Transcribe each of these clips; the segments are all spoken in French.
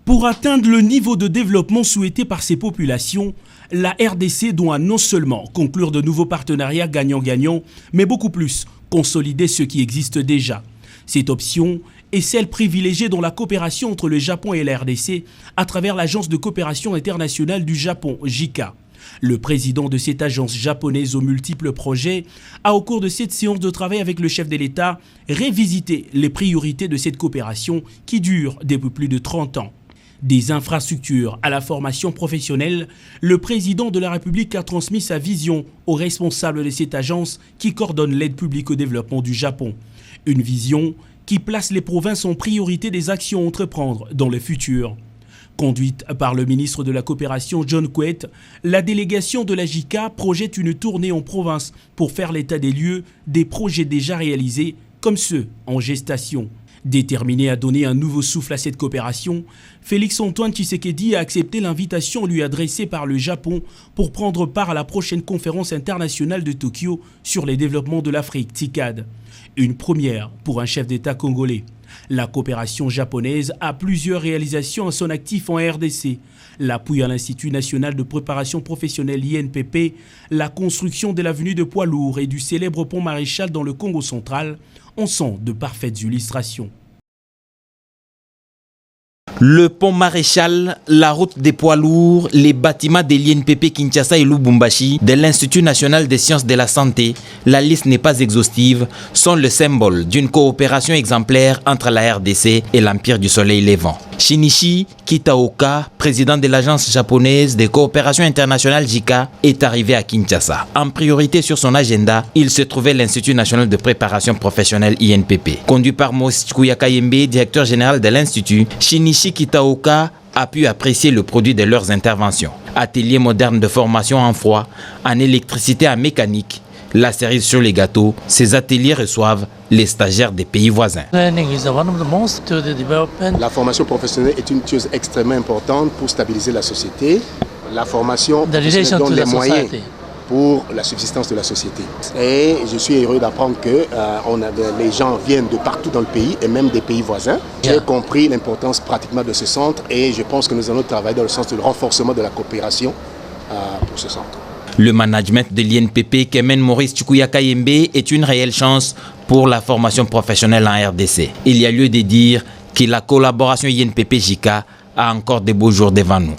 Pour atteindre le niveau de développement souhaité par ces populations, la RDC doit non seulement conclure de nouveaux partenariats gagnant-gagnant, mais beaucoup plus consolider ce qui existe déjà. Cette option est celle privilégiée dans la coopération entre le Japon et la RDC à travers l'Agence de coopération internationale du Japon, JICA. Le président de cette agence japonaise aux multiples projets a, au cours de cette séance de travail avec le chef de l'État, révisité les priorités de cette coopération qui dure depuis plus de 30 ans. Des infrastructures à la formation professionnelle, le président de la République a transmis sa vision aux responsables de cette agence qui coordonne l'aide publique au développement du Japon. Une vision qui place les provinces en priorité des actions à entreprendre dans le futur. Conduite par le ministre de la Coopération John Kwet, la délégation de la JICA projette une tournée en province pour faire l'état des lieux des projets déjà réalisés comme ceux en gestation. Déterminé à donner un nouveau souffle à cette coopération, Félix-Antoine Tshisekedi a accepté l'invitation lui adressée par le Japon pour prendre part à la prochaine conférence internationale de Tokyo sur les développements de l'Afrique, TICAD. Une première pour un chef d'État congolais. La coopération japonaise a plusieurs réalisations à son actif en RDC. L'appui à l'Institut national de préparation professionnelle INPP, la construction de l'avenue de poids lourds et du célèbre pont Maréchal dans le Congo central en sont de parfaites illustrations. Le pont Maréchal, la route des poids lourds, les bâtiments de l'INPP Kinshasa et Lubumbashi, de l'Institut national des sciences de la santé, la liste n'est pas exhaustive, sont le symbole d'une coopération exemplaire entre la RDC et l'Empire du Soleil Levant. Shinichi Kitaoka, président de l'agence japonaise de coopération internationale JICA, est arrivé à Kinshasa. En priorité sur son agenda, il se trouvait l'Institut national de préparation professionnelle INPP. Conduit par Moïse Chikuyakayembe, directeur général de l'Institut, Shinichi Kitaoka a pu apprécier le produit de leurs interventions. Ateliers modernes de formation en froid, en électricité, en mécanique, la cerise sur les gâteaux, ces ateliers reçoivent les stagiaires des pays voisins. La formation professionnelle est une chose extrêmement importante pour stabiliser la société. La formation professionnelle donne les moyens pour la subsistance de la société. Et je suis heureux d'apprendre que les gens viennent de partout dans le pays et même des pays voisins. J'ai compris l'importance pratiquement de ce centre et je pense que nous allons travailler dans le sens du renforcement de la coopération pour ce centre. Le management de l'INPP que mène Maurice Chikuyakayembe est une réelle chance pour la formation professionnelle en RDC. Il y a lieu de dire que la collaboration INPP-JICA a encore de beaux jours devant nous.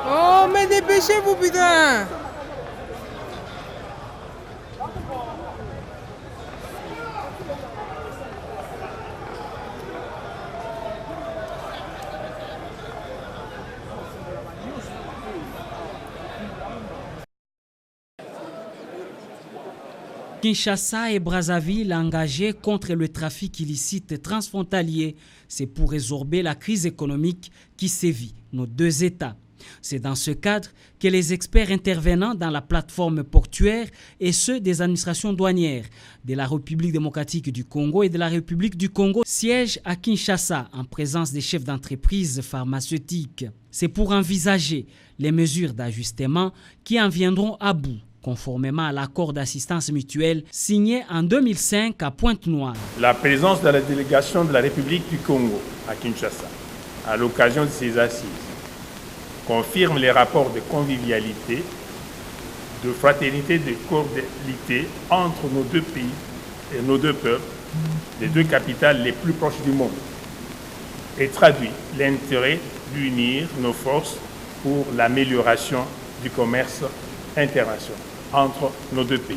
Oh, mais dépêchez-vous, putain! Kinshasa et Brazzaville engagés contre le trafic illicite transfrontalier. C'est pour résorber la crise économique qui sévit nos deux États. C'est dans ce cadre que les experts intervenant dans la plateforme portuaire et ceux des administrations douanières de la République démocratique du Congo et de la République du Congo siègent à Kinshasa en présence des chefs d'entreprise pharmaceutiques. C'est pour envisager les mesures d'ajustement qui en viendront à bout, conformément à l'accord d'assistance mutuelle signé en 2005 à Pointe-Noire. La présence de la délégation de la République du Congo à Kinshasa, à l'occasion de ces assises, confirme les rapports de convivialité, de fraternité, de cordialité entre nos deux pays et nos deux peuples, les deux capitales les plus proches du monde, et traduit l'intérêt d'unir nos forces pour l'amélioration du commerce international entre nos deux pays.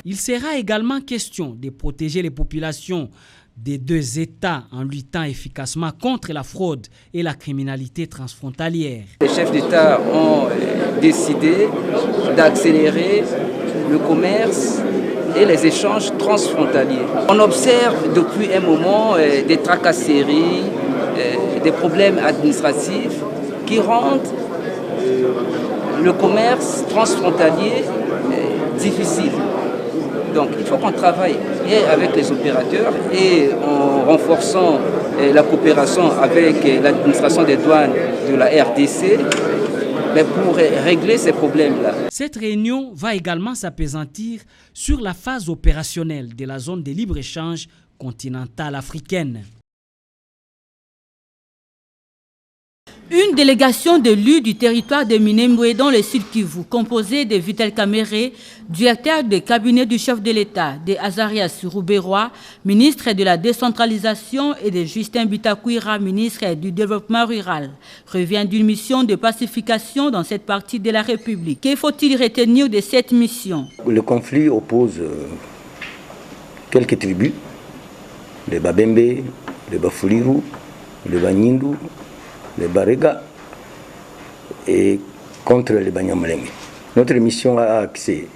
Il sera également question de protéger les populations des deux États en luttant efficacement contre la fraude et la criminalité transfrontalière. Les chefs d'État ont décidé d'accélérer le commerce et les échanges transfrontaliers. On observe depuis un moment des tracasseries, des problèmes administratifs qui rendent le commerce transfrontalier difficile. Donc il faut qu'on travaille et avec les opérateurs et en renforçant la coopération avec l'administration des douanes de la RDC pour régler ces problèmes-là. Cette réunion va également s'appesantir sur la phase opérationnelle de la zone de libre-échange continentale africaine. Une délégation d'élus du territoire de Minembwe dans le Sud Kivu, composée de Vital Kamere, directeur de cabinet du chef de l'État, de Azarias Rouberois, ministre de la décentralisation, et de Justin Bitakwira, ministre du développement rural, revient d'une mission de pacification dans cette partie de la République. Que faut-il retenir de cette mission? Le conflit oppose quelques tribus, les Babembe, les Bafuliru, les Banyindu, les Barega et contre les Banyamulenge. Notre mission a axé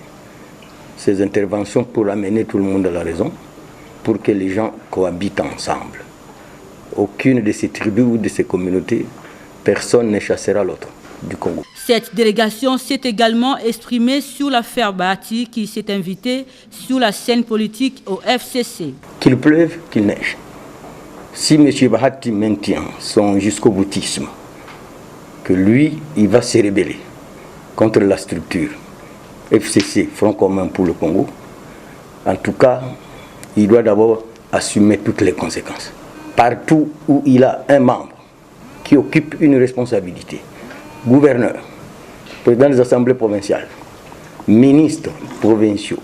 ces interventions pour amener tout le monde à la raison, pour que les gens cohabitent ensemble. Aucune de ces tribus ou de ces communautés, personne ne chassera l'autre du Congo. Cette délégation s'est également exprimée sur l'affaire Bahati qui s'est invitée sur la scène politique au FCC. Qu'il pleuve, qu'il neige. Si M. Bahati maintient son jusqu'au boutisme, que lui, il va se rebeller contre la structure FCC, Front commun pour le Congo, en tout cas, il doit d'abord assumer toutes les conséquences. Partout où il a un membre qui occupe une responsabilité, gouverneur, président des assemblées provinciales, ministres provinciaux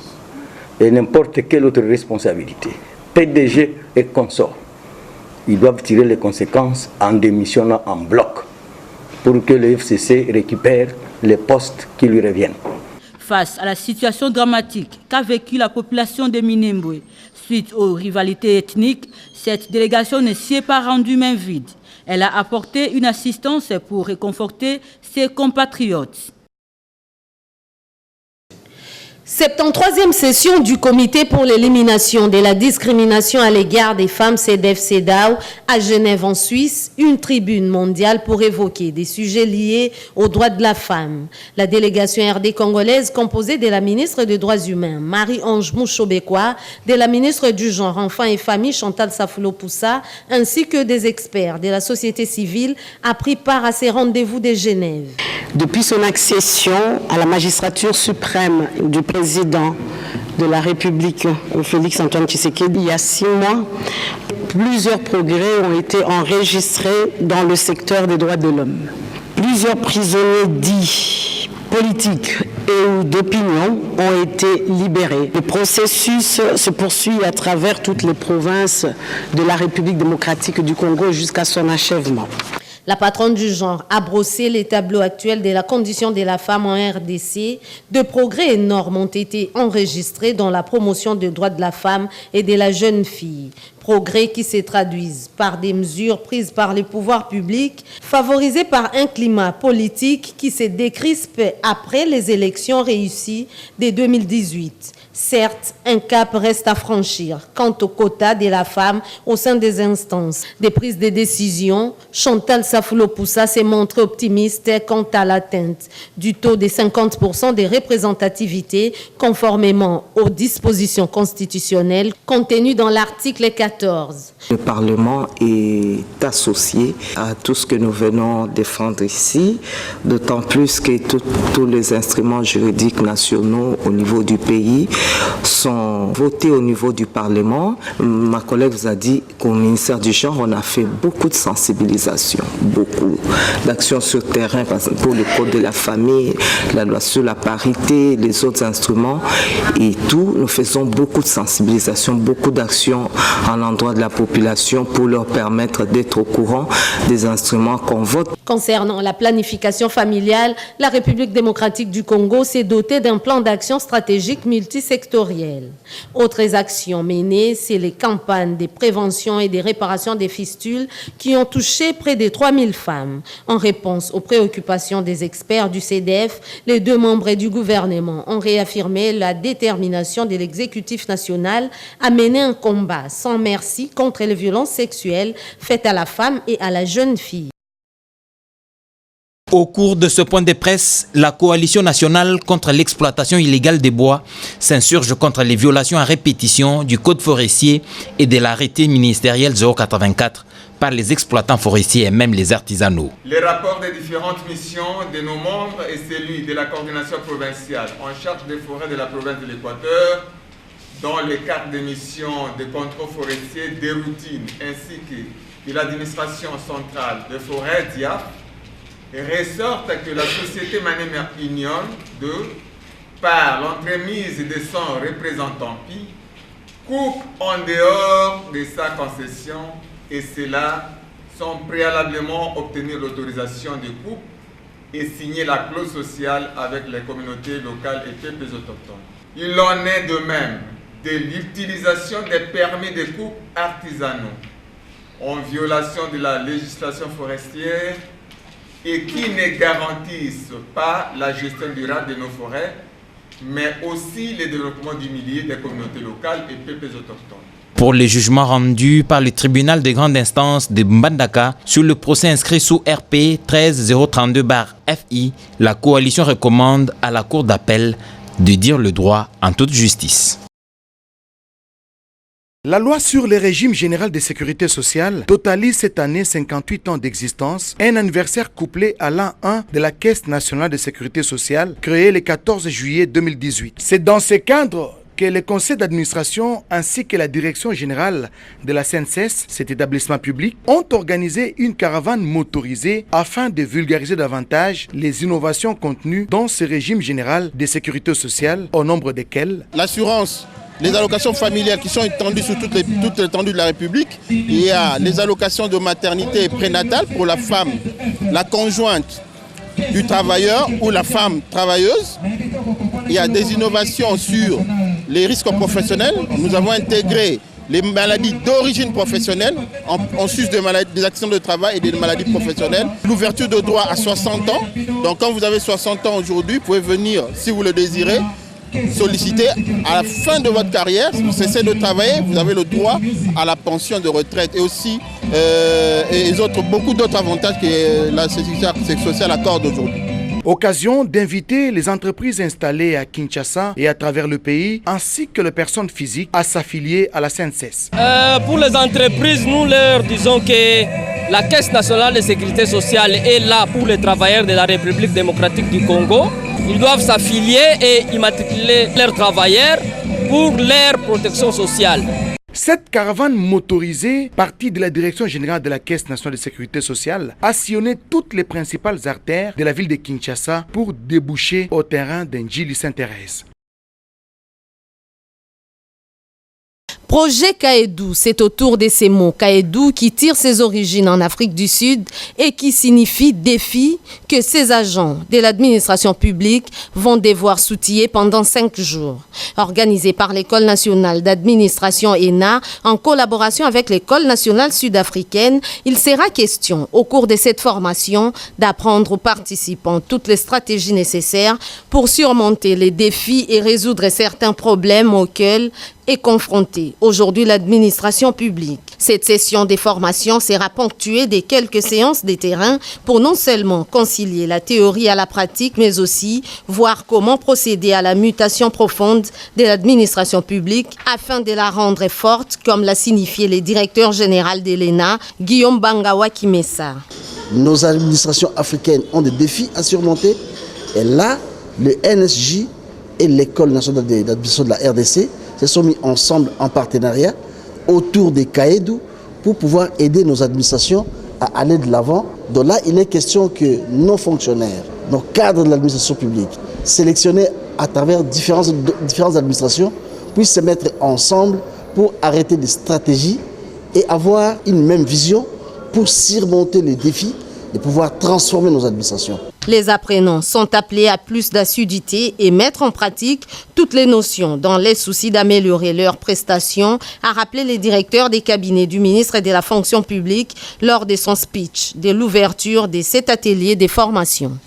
et n'importe quelle autre responsabilité, PDG et consorts, ils doivent tirer les conséquences en démissionnant en bloc pour que le FCC récupère les postes qui lui reviennent. Face à la situation dramatique qu'a vécue la population de Minembwe suite aux rivalités ethniques, cette délégation ne s'y est pas rendue main vide. Elle a apporté une assistance pour réconforter ses compatriotes. 73e session du comité pour l'élimination de la discrimination à l'égard des femmes CEDEF-CEDAW à Genève en Suisse, une tribune mondiale pour évoquer des sujets liés aux droits de la femme. La délégation RD congolaise composée de la ministre des Droits humains Marie-Ange Mouchobekwa, de la ministre du Genre, Enfants et Famille Chantal Safulo-Poussa, ainsi que des experts de la société civile a pris part à ces rendez-vous de Genève. Depuis son accession à la magistrature suprême du président de la République, Félix Antoine Tshisekedi, il y a 6 mois, plusieurs progrès ont été enregistrés dans le secteur des droits de l'homme. Plusieurs prisonniers dits politiques et ou d'opinion ont été libérés. Le processus se poursuit à travers toutes les provinces de la République démocratique du Congo jusqu'à son achèvement. La patronne du genre a brossé les tableaux actuels de la condition de la femme en RDC. De progrès énormes ont été enregistrés dans la promotion des droits de la femme et de la jeune fille. Progrès qui se traduisent par des mesures prises par les pouvoirs publics, favorisées par un climat politique qui se décrispe après les élections réussies de 2018. Certes, un cap reste à franchir quant au quota de la femme au sein des instances des prises de décision. Chantal Safulo-Poussa s'est montrée optimiste quant à l'atteinte du taux de 50% de représentativité conformément aux dispositions constitutionnelles contenues dans l'article 14. Le Parlement est associé à tout ce que nous venons défendre ici, d'autant plus que tous les instruments juridiques nationaux au niveau du pays sont votés au niveau du Parlement. Ma collègue vous a dit qu'au ministère du Genre, on a fait beaucoup de sensibilisation, beaucoup d'actions sur terrain, par exemple pour le code de la famille, la loi sur la parité, les autres instruments et tout. Nous faisons beaucoup de sensibilisation, beaucoup d'actions à l'endroit de la population pour leur permettre d'être au courant des instruments qu'on vote. Concernant la planification familiale, la République démocratique du Congo s'est dotée d'un plan d'action stratégique multisectoriel. Autres actions menées, c'est les campagnes de prévention et de réparation des fistules qui ont touché près de 3000 femmes. En réponse aux préoccupations des experts du CEDEF, les 2 membres du gouvernement ont réaffirmé la détermination de l'exécutif national à mener un combat sans merci contre les violences sexuelles faites à la femme et à la jeune fille. Au cours de ce point de presse, la coalition nationale contre l'exploitation illégale des bois s'insurge contre les violations à répétition du code forestier et de l'arrêté ministériel 084 par les exploitants forestiers et même les artisanaux. Les rapports des différentes missions de nos membres et celui de la coordination provinciale en charge des forêts de la province de l'Équateur, dont les cartes de mission de contrôle forestier des routines ainsi que de l'administration centrale des forêts, DIAF, ressortent que la société Manémer Union, par l'entremise de son représentant PI, coupe en dehors de sa concession et cela sans préalablement obtenir l'autorisation de coupe et signer la clause sociale avec les communautés locales et peuples autochtones. Il en est de même de l'utilisation des permis de coupe artisanaux en violation de la législation forestière et qui ne garantissent pas la gestion durable de nos forêts, mais aussi le développement du milieu des communautés locales et peuples autochtones. Pour les jugements rendus par le tribunal de grande instance de Mbandaka sur le procès inscrit sous RP 13032/FI, la coalition recommande à la cour d'appel de dire le droit en toute justice. La loi sur le régime général de sécurité sociale totalise cette année 58 ans d'existence, un anniversaire couplé à l'an 1 de la Caisse nationale de sécurité sociale créée le 14 juillet 2018. C'est dans ce cadre que le conseil d'administration ainsi que la direction générale de la CNSS, cet établissement public, ont organisé une caravane motorisée afin de vulgariser davantage les innovations contenues dans ce régime général de sécurité sociale, au nombre desquelles l'assurance, les allocations familiales qui sont étendues sur toute l'étendue de la République. Il y a les allocations de maternité et prénatale pour la femme, la conjointe du travailleur ou la femme travailleuse. Il y a des innovations sur les risques professionnels. Nous avons intégré les maladies d'origine professionnelle en sus des accidents de travail et des maladies professionnelles. L'ouverture de droit à 60 ans. Donc quand vous avez 60 ans aujourd'hui, vous pouvez venir, si vous le désirez, solliciter à la fin de votre carrière, si vous cessez de travailler, vous avez le droit à la pension de retraite et aussi beaucoup d'autres avantages que la sécurité sociale accorde aujourd'hui. Occasion d'inviter les entreprises installées à Kinshasa et à travers le pays, ainsi que les personnes physiques à s'affilier à la CNSS. Pour les entreprises, nous leur disons que la Caisse nationale de sécurité sociale est là pour les travailleurs de la République démocratique du Congo. Ils doivent s'affilier et immatriculer leurs travailleurs pour leur protection sociale. Cette caravane motorisée, partie de la direction générale de la Caisse nationale de sécurité sociale, a sillonné toutes les principales artères de la ville de Kinshasa pour déboucher au terrain d'Njili Sainte-Thérèse. Projet Kaedou, c'est autour de ces mots Kaedou qui tire ses origines en Afrique du Sud et qui signifie défi que ces agents de l'administration publique vont devoir s'outiller pendant 5 jours. Organisé par l'École nationale d'administration ENA en collaboration avec l'École nationale sud-africaine, il sera question au cours de cette formation d'apprendre aux participants toutes les stratégies nécessaires pour surmonter les défis et résoudre certains problèmes auxquels est confrontée aujourd'hui l'administration publique. Cette session des formations sera ponctuée de quelques séances de terrain pour non seulement concilier la théorie à la pratique, mais aussi voir comment procéder à la mutation profonde de l'administration publique afin de la rendre forte, comme l'a signifié le directeur général de l'ENA, Guillaume Bangawa Kimessa. Nos administrations africaines ont des défis à surmonter et là, le NSJ et l'École nationale d'administration de la RDC se sont mis ensemble en partenariat autour des Kaedou pour pouvoir aider nos administrations à aller de l'avant. Donc là, il est question que nos fonctionnaires, nos cadres de l'administration publique, sélectionnés à travers différentes administrations, puissent se mettre ensemble pour arrêter des stratégies et avoir une même vision pour surmonter les défis et pouvoir transformer nos administrations. Les apprenants sont appelés à plus d'assiduité et mettre en pratique toutes les notions dans les soucis d'améliorer leurs prestations, a rappelé le directeur des cabinets du ministre de la fonction publique lors de son speech de l'ouverture de cet atelier de formation.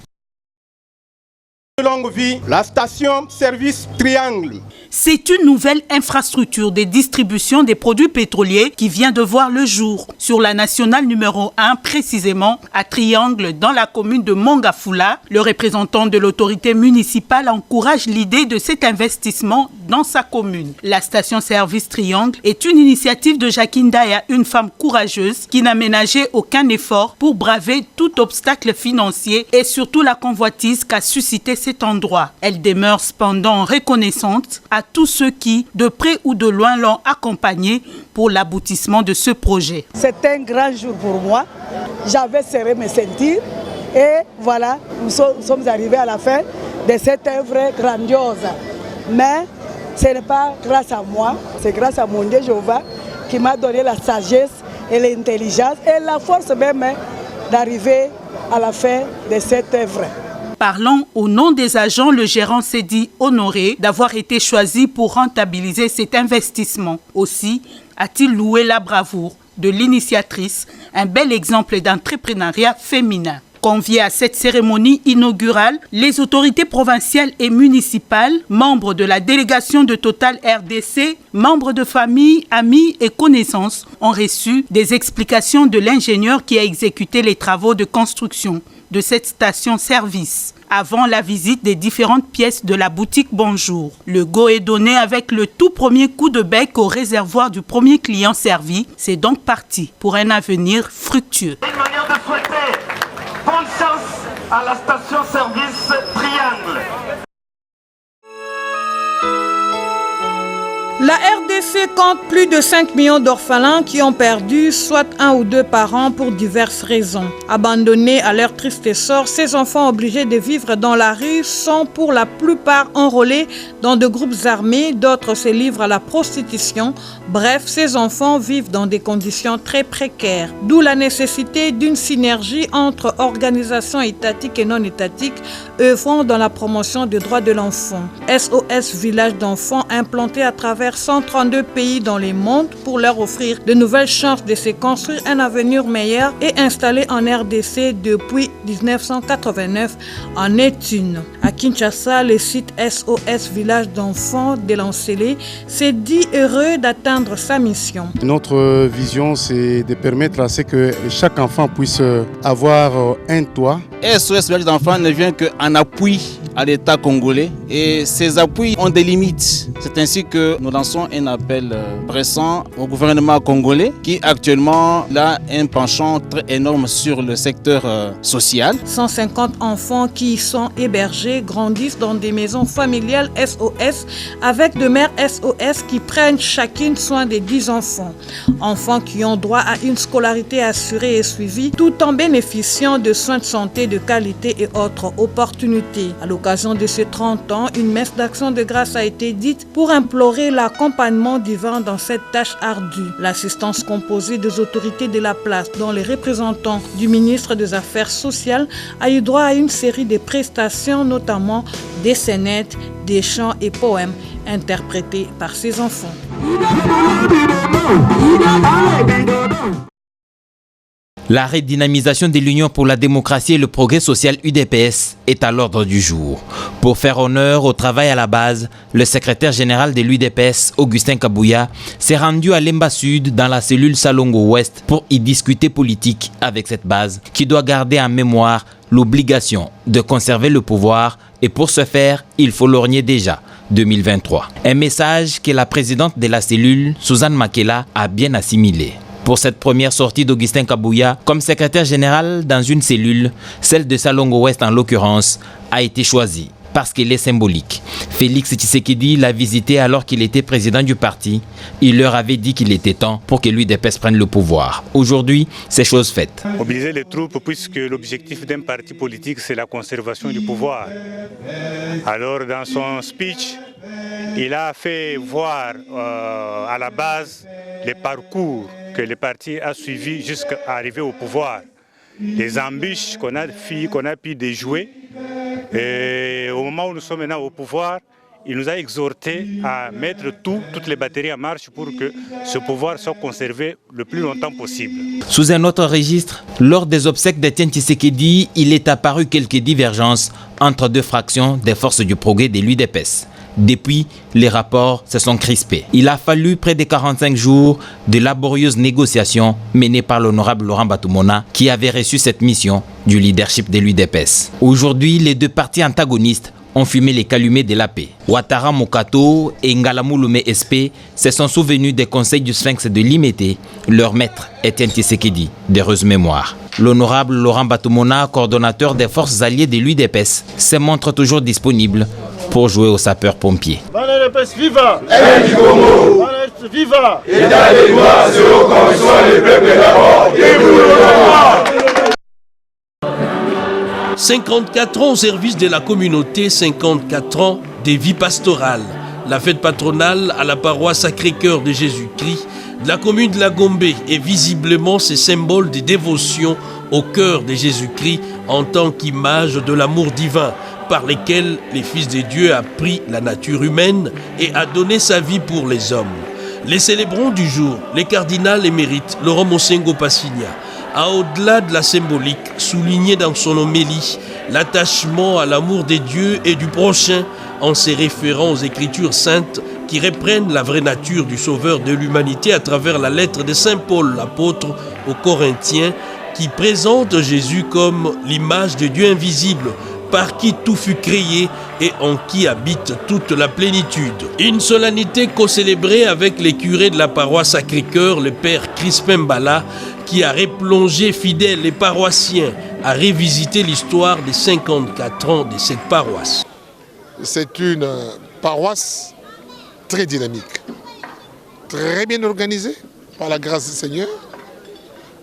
Longue vie, la station service Triangle. C'est une nouvelle infrastructure de distribution des produits pétroliers qui vient de voir le jour sur la nationale numéro 1, précisément à Triangle, dans la commune de Mongafula. Le représentant de l'autorité municipale encourage l'idée de cet investissement dans sa commune. La station-service Triangle est une initiative de Jacqueline Daya, une femme courageuse qui n'a ménagé aucun effort pour braver tout obstacle financier et surtout la convoitise qu'a suscité cet endroit. Elle demeure cependant reconnaissante à tous ceux qui, de près ou de loin, l'ont accompagnée pour l'aboutissement de ce projet. C'est un grand jour pour moi. J'avais serré mes ceintures et voilà, nous sommes arrivés à la fin de cette œuvre grandiose. Mais ce n'est pas grâce à moi, c'est grâce à mon Dieu Jéhovah qui m'a donné la sagesse et l'intelligence et la force même d'arriver à la fin de cette œuvre. Parlant au nom des agents, le gérant s'est dit honoré d'avoir été choisi pour rentabiliser cet investissement. Aussi a-t-il loué la bravoure de l'initiatrice, un bel exemple d'entrepreneuriat féminin. Conviés à cette cérémonie inaugurale, les autorités provinciales et municipales, membres de la délégation de Total RDC, membres de famille, amis et connaissances ont reçu des explications de l'ingénieur qui a exécuté les travaux de construction de cette station-service. Avant la visite des différentes pièces de la boutique Bonjour, le go est donné avec le tout premier coup de bec au réservoir du premier client servi. C'est donc parti pour un avenir fructueux. Une manière de souhaiter bonne chance à la station-service Triangle. La RDC compte plus de 5 millions d'orphelins qui ont perdu soit un ou deux parents pour diverses raisons. Abandonnés à leur triste sort, ces enfants obligés de vivre dans la rue sont pour la plupart enrôlés dans de groupes armés, d'autres se livrent à la prostitution. Bref, ces enfants vivent dans des conditions très précaires. D'où la nécessité d'une synergie entre organisations étatiques et non étatiques œuvrant dans la promotion des droits de l'enfant. SOS Village d'enfants implanté à travers 132 pays dans le monde pour leur offrir de nouvelles chances de se construire un avenir meilleur et installé en RDC depuis 1989 en est une. À Kinshasa, le site SOS Village d'enfants de Lancélé s'est dit heureux d'atteindre sa mission. Notre vision, c'est de permettre à ce que chaque enfant puisse avoir un toit. SOS Village d'enfants ne vient qu'en appui à l'État congolais et ces appuis ont des limites. C'est ainsi que nous lançons un appel pressant au gouvernement congolais qui actuellement a un penchant très énorme sur le secteur social. 150 enfants qui y sont hébergés grandissent dans des maisons familiales SOS avec de mères SOS qui prennent chacune soin des 10 enfants. Enfants qui ont droit à une scolarité assurée et suivie tout en bénéficiant de soins de santé de qualité et autres opportunités. À l'occasion de ces 30 ans, une messe d'action de grâce a été dite pour implorer l'accompagnement divin dans cette tâche ardue. L'assistance composée des autorités de la place, dont les représentants du ministre des Affaires sociales, a eu droit à une série de prestations, notamment des scénettes, des chants et poèmes interprétés par ces enfants. La redynamisation de l'Union pour la démocratie et le progrès social UDPS est à l'ordre du jour. Pour faire honneur au travail à la base, le secrétaire général de l'UDPS, Augustin Kabouya, s'est rendu à Lemba Sud dans la cellule Salongo Ouest pour y discuter politique avec cette base qui doit garder en mémoire l'obligation de conserver le pouvoir et pour ce faire, il faut lorgner déjà 2023. Un message que la présidente de la cellule, Suzanne Makela, a bien assimilé. Pour cette première sortie d'Augustin Kabouya comme secrétaire général dans une cellule, celle de Salongo Ouest en l'occurrence, a été choisie parce qu'elle est symbolique. Félix Tshisekedi l'a visité alors qu'il était président du parti. Il leur avait dit qu'il était temps pour que l'UDPS prenne le pouvoir. Aujourd'hui, c'est chose faite. Mobiliser les troupes puisque l'objectif d'un parti politique, c'est la conservation du pouvoir. Alors dans son speech, il a fait voir à la base les parcours que le parti a suivi jusqu'à arriver au pouvoir. Les embûches qu'on a pu déjouer. Et au moment où nous sommes maintenant au pouvoir, il nous a exhortés à mettre toutes les batteries en marche pour que ce pouvoir soit conservé le plus longtemps possible. Sous un autre registre, lors des obsèques d'Étienne Tshisekedi, il est apparu quelques divergences entre deux fractions des forces du progrès de l'UDPS. Depuis, les rapports se sont crispés. Il a fallu près de 45 jours de laborieuses négociations menées par l'honorable Laurent Batumona qui avait reçu cette mission du leadership de l'UDPS. Aujourd'hui, les deux partis antagonistes ont fumé les calumets de la paix. Ouattara Mokato et Ngalamouloumé SP se sont souvenus des conseils du Sphinx de Limete. Leur maître, Etienne Tshisekedi, d'heureuse mémoire. L'honorable Laurent Batumona, coordonnateur des forces alliées de l'UDPS, se montre toujours disponible pour jouer aux sapeurs-pompiers. L'UDPS viva! Viva! 54 ans au service de la communauté, 54 ans des vies pastorales. La fête patronale à la paroisse Sacré-Cœur de Jésus-Christ de la commune de la Gombe est visiblement ce symbole de dévotion au cœur de Jésus-Christ en tant qu'image de l'amour divin par lequel les fils de Dieu a pris la nature humaine et a donné sa vie pour les hommes. Les célébrants du jour, les cardinals émérites Laurent Mosengo Passigna, a au-delà de la symbolique souligné dans son homélie l'attachement à l'amour des dieux et du prochain en se référant aux Écritures saintes qui reprennent la vraie nature du Sauveur de l'humanité à travers la lettre de Saint Paul, l'apôtre aux Corinthiens, qui présente Jésus comme l'image de Dieu invisible, par qui tout fut créé et en qui habite toute la plénitude. Une solennité co-célébrée avec les curés de la paroisse Sacré-Cœur, le père Crispin Bala, qui a replongé fidèles et paroissiens à revisiter l'histoire des 54 ans de cette paroisse. C'est une paroisse très dynamique, très bien organisée par la grâce du Seigneur,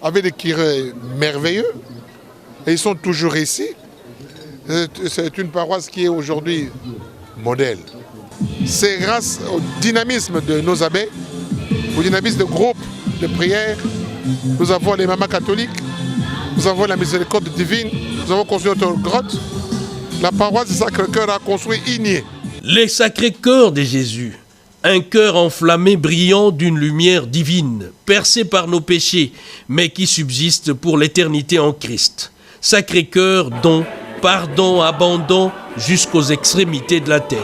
avec des curés merveilleux, et ils sont toujours ici. C'est une paroisse qui est aujourd'hui modèle. C'est grâce au dynamisme de nos abbés, au dynamisme de groupes de prière. Nous avons les mamans catholiques, nous avons la miséricorde divine, nous avons construit notre grotte. La paroisse du Sacré-Cœur a construit Igné. Les Sacré-Cœur de Jésus, un cœur enflammé brillant d'une lumière divine, percé par nos péchés, mais qui subsiste pour l'éternité en Christ. Sacré-Cœur, don, pardon, abandon jusqu'aux extrémités de la terre.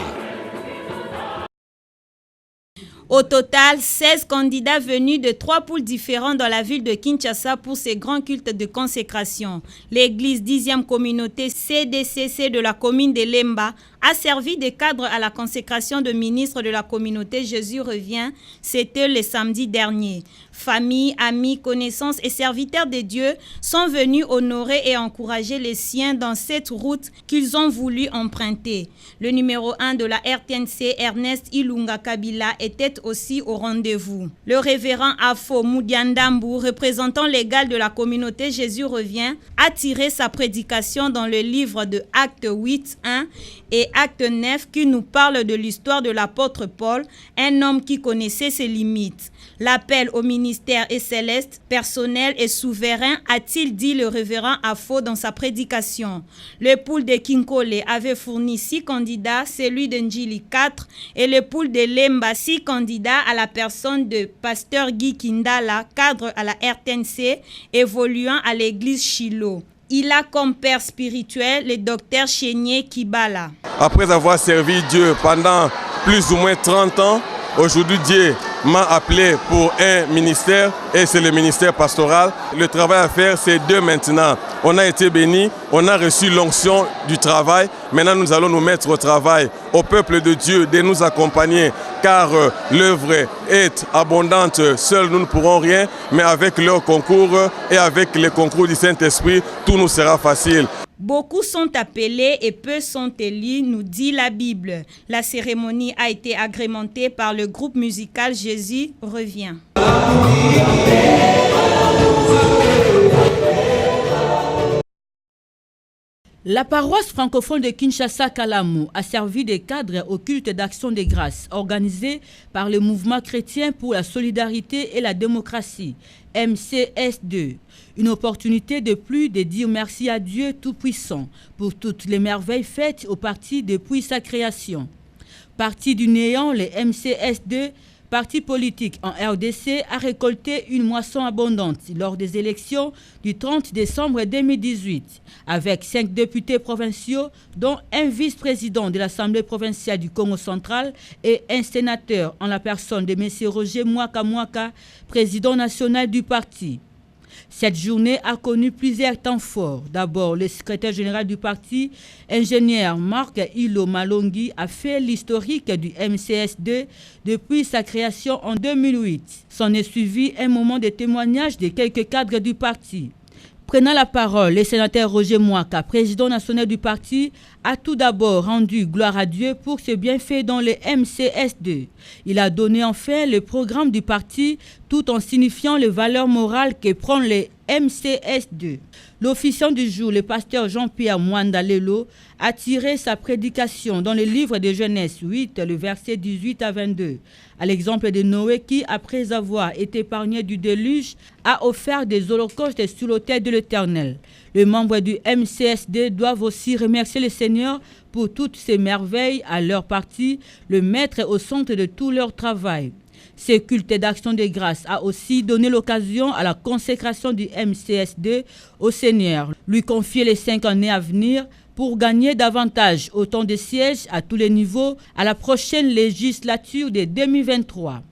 Au total, 16 candidats venus de 3 poules différents dans la ville de Kinshasa pour ces grands cultes de consécration. L'église 10e communauté CDCC de la commune de Lemba a servi de cadre à la consécration de ministres de la communauté Jésus revient. C'était le samedi dernier. Familles, amis, connaissances et serviteurs de Dieu sont venus honorer et encourager les siens dans cette route qu'ils ont voulu emprunter. Le numéro 1 de la RTNC, Ernest Ilunga Kabila, était aussi au rendez-vous. Le révérend Afo Moudiandambu, représentant légal de la communauté Jésus revient, a tiré sa prédication dans le livre de Acte 8:1 et Acte 9 qui nous parle de l'histoire de l'apôtre Paul, un homme qui connaissait ses limites. L'appel au ministère est céleste, personnel et souverain, a-t-il dit le révérend Afo dans sa prédication. Le pool de Kinkole avait fourni 6 candidats, celui de Njili 4 et le pool de Lemba 6 candidats à la personne de pasteur Guy Kindala, cadre à la RTNC, évoluant à l'église Shiloh. Il a comme père spirituel le docteur Chénier Kibala. Après avoir servi Dieu pendant plus ou moins 30 ans, aujourd'hui Dieu m'a appelé pour un ministère et c'est le ministère pastoral. Le travail à faire, c'est 2 maintenant. On a été bénis, on a reçu l'onction du travail. Maintenant, nous allons nous mettre au travail. Au peuple de Dieu de nous accompagner car l'œuvre est abondante. Seuls, nous ne pourrons rien, mais avec leur concours et avec le concours du Saint-Esprit, tout nous sera facile. Beaucoup sont appelés et peu sont élus, nous dit la Bible. La cérémonie a été agrémentée par le groupe musical Jésus revient. La paroisse francophone de Kinshasa-Kalamu a servi de cadre au culte d'action de grâce organisé par le mouvement chrétien pour la solidarité et la démocratie, MCS2. Une opportunité de plus de dire merci à Dieu Tout-Puissant pour toutes les merveilles faites au parti depuis sa création. Parti du néant, le MCS2 parti politique en RDC a récolté une moisson abondante lors des élections du 30 décembre 2018, avec 5 députés provinciaux, dont un vice-président de l'Assemblée provinciale du Congo central et un sénateur en la personne de M. Roger Mwaka Mwaka, président national du parti. Cette journée a connu plusieurs temps forts. D'abord, le secrétaire général du parti, ingénieur Marc Ilo Malongi, a fait l'historique du MCS2 depuis sa création en 2008. S'en est suivi un moment de témoignage de quelques cadres du parti. Prenant la parole, le sénateur Roger Mwaka, président national du parti, a tout d'abord rendu gloire à Dieu pour ce bienfait dans le MCS2. Il a donné en fait le programme du parti tout en signifiant les valeurs morales que prend le MCS2. L'officiant du jour, le pasteur Jean-Pierre Mwandalelo, a tiré sa prédication dans le livre de Genèse 8, le verset 18 à 22. À l'exemple de Noé qui, après avoir été épargné du déluge, a offert des holocaustes sur l'autel de l'Éternel. Les membres du MCSD doivent aussi remercier le Seigneur pour toutes ces merveilles à leur parti, le mettre au centre de tout leur travail. Ce culte d'action de grâce a aussi donné l'occasion à la consécration du MCSD au Seigneur, lui confier les 5 années à venir pour gagner davantage autant de sièges à tous les niveaux à la prochaine législature de 2023.